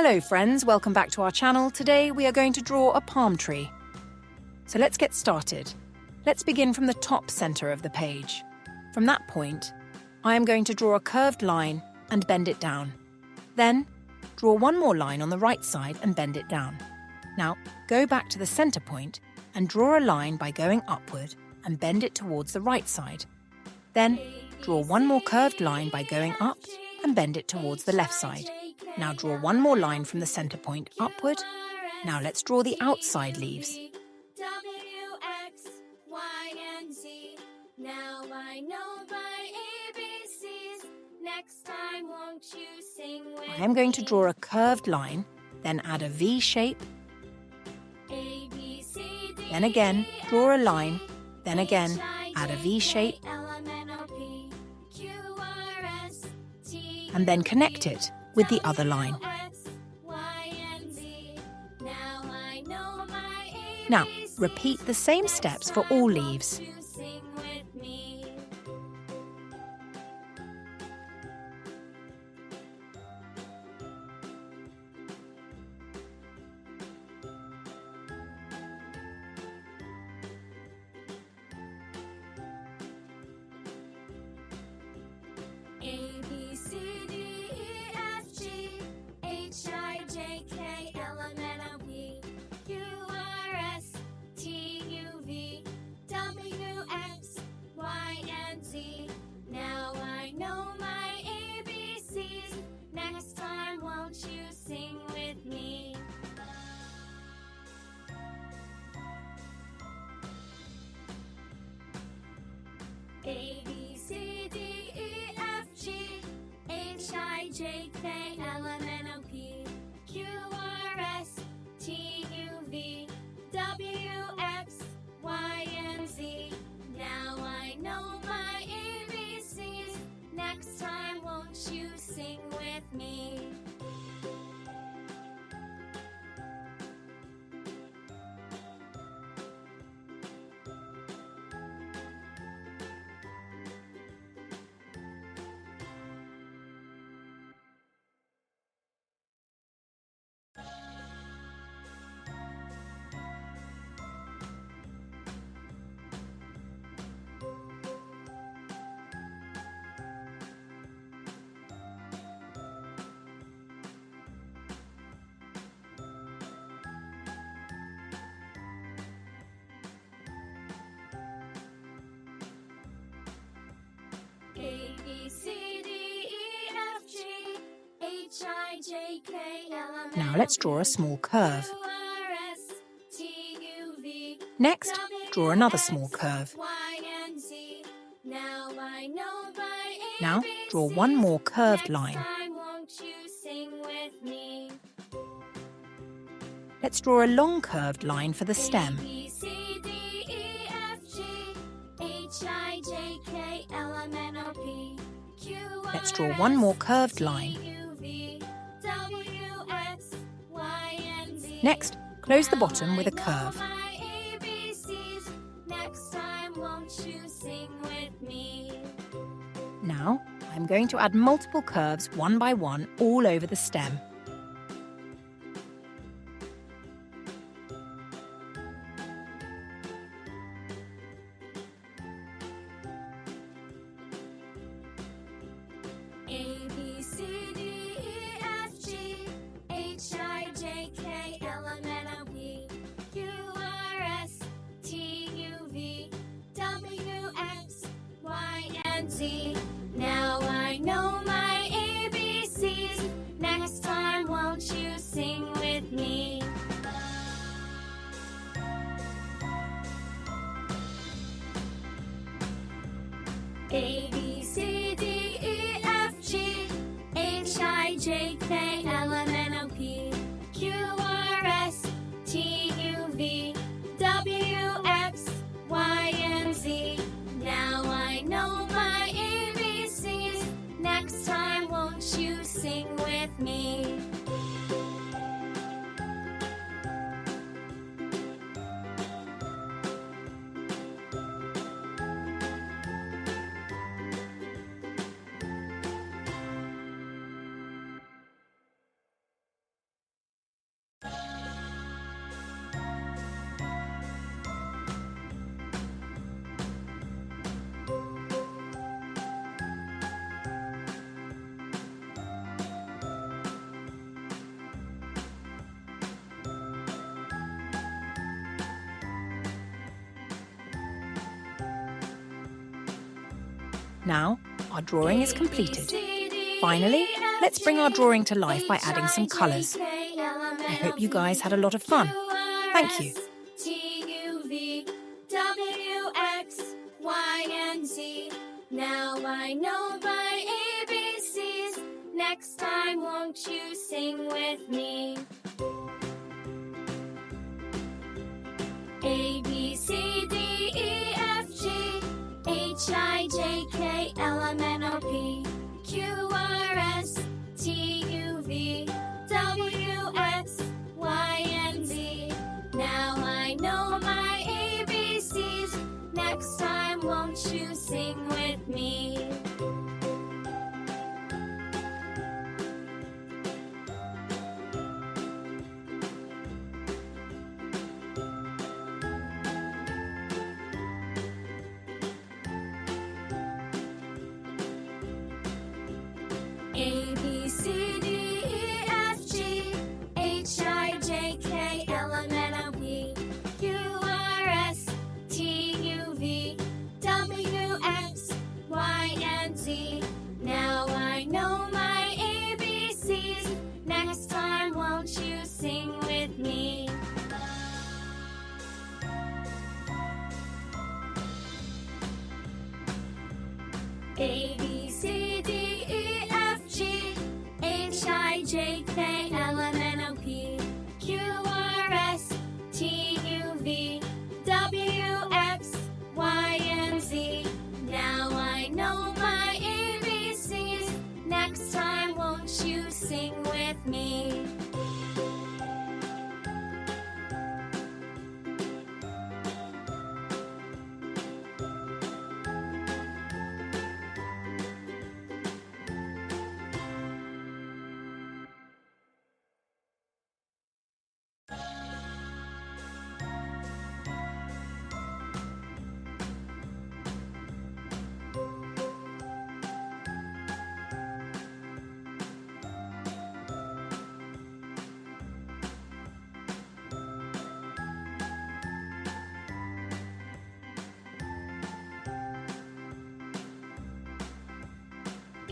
Hello friends, welcome back to our channel. Today we are going to draw a palm tree. So let's get started. Let's begin from the top center of the page. From that point, I am going to draw a curved line and bend it down. Then, draw one more line on the right side and bend it down. Now, go back to the center point and draw a line by going upward and bend it towards the right side. Then, draw one more curved line by going up and bend it towards the left side. Now draw one more line from the center point upward. Now let's draw the outside leaves. Now I know my ABCs. Next time won't you sing with I am going to draw a curved line, then add a V shape. Then again, draw a line, then again, add a V shape, and then connect it with the other line. Now, repeat the same steps for all leaves. A, B, C, D, E, F, G, H, I, J, K, L, M, N, O, P, Q, R, S, T, U, V, W, X, Y, and Z. Now I know my ABCs. Next time won't you sing with me? A, B, C, D, E, F, G, H, I, J, K, L, M, N, O, P, Q, R, S, T, U, V, W, X, Y, and Z. Now I know my ABCs. Next time won't you sing with me? A, B, C, D, E, F, G, H, I, J, K, L, M, N, Now let's draw a small curve. Q, R, S, T, U, V, Next, draw another small curve. Y, and Z. Now I know my Now, draw one more curved Next line. time won't you sing with me? Let's draw a long curved line for the stem. A, B, C, D, E, F, G, H, I, J, K, L, M, N, O, P, Q, R, Let's draw one more curved line. S, T, U, V, W, X, Y, and Z. Next, close the bottom with a curve. Now I know my ABCs. Next time won't you sing with me? Now, I'm going to add multiple curves one by one all over the stem. A, B, C, D, E, F, G, H, I, J, K, L, M, N, O, P, Q, R, S, T, U, V, W, X, Y, and Z. Now I know my ABCs. Next time won't you sing with me? A, B, C, D, E, F, G, H, I, J, K, L, M, N, O, P, Q, R, S, T, U, V, W, X, Y, and Z. Now I know my ABCs. Next time won't you sing with me? Now, our drawing is completed. Finally, let's bring our drawing to life by adding some colours. I hope you guys had a lot of fun. Thank you. Now I know my ABCs. Next time, won't you sing with me? A, B, C, D, E, F, G, H, I, J, K, L, M, N, O, P, Q, R, S, T, U, V, W, X, Y, and Z. Now I know my ABCs. Next time, won't you sing with me? A, B, C, D, E, F, G, H, I, J, K, L, M, N, O, P, Q, R, S, T, U, V, W, X, Y, and Z. Now I know my ABCs. Next time, won't you sing with me? A, B, C, D, E, F, G, H, I, J, K, L, M, N, O, P, Q, R, S, T, U, V, W, X, Y, and Z. Now I know my ABCs. Next time, won't you sing with me?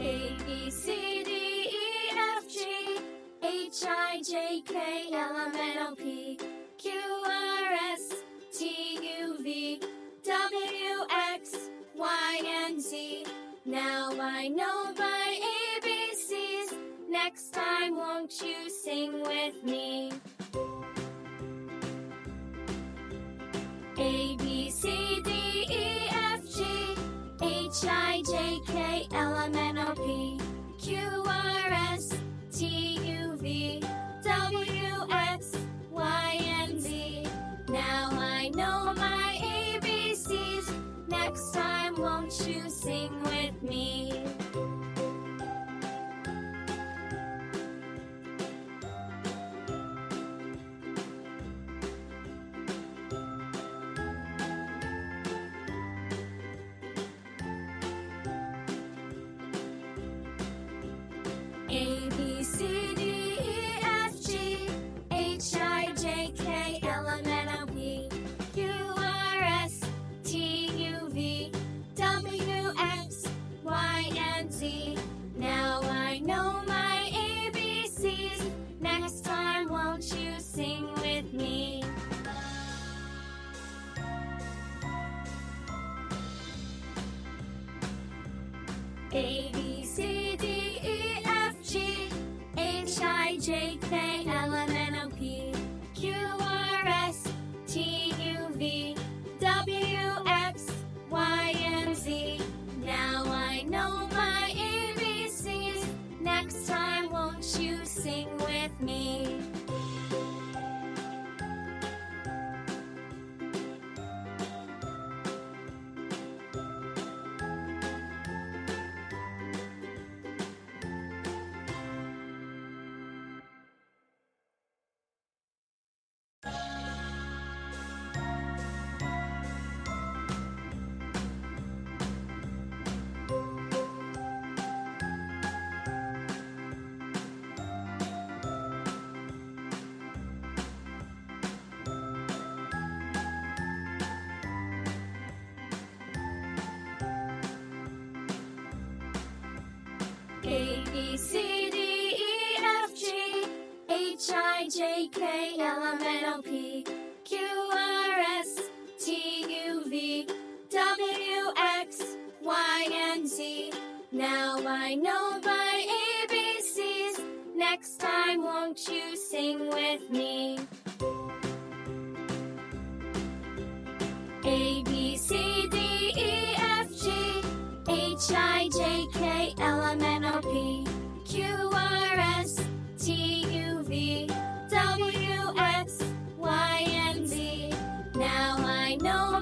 A, B, C, D, E, F, G, H, I, J, K, L, M, N, O, P, Q, R, S, T, U, V, W, X, Y, and Z. Now I know my ABCs. Next time, won't you sing with me? A, B, C, D, E, F, G, H, I, J, K, L, M, N, O, P, Q, R, S, T, U, V, W, X, Y, and Z. Now I know my ABCs. Next time, won't you sing with me? A, B, C, D, E, F, G, H, I, J, K, L, M, N, O, P, Q, R, S, T, U, V, W, X, Y, and Z. Now I know my ABCs. Next time, won't you sing with me? A, B, C, D, E, F, G, H, I, J, K, L, M, N, O, P, Q, R, S, T, U, V, W, X, Y, and Z. Now I know my ABCs. Next time, won't you sing with me? B, C, D, E, F, G, H, I, J, K, L, M, N, O, P, Q, R, S, T, U, V, W, X, Y, and Z. Now I know my ABCs. Next time, won't you sing with me? A, B, C, D, E, F, G, H, I, J, K, L, M, N, O, P, Q, R, S, T, U, V, W, X, Y, and Z. Now I know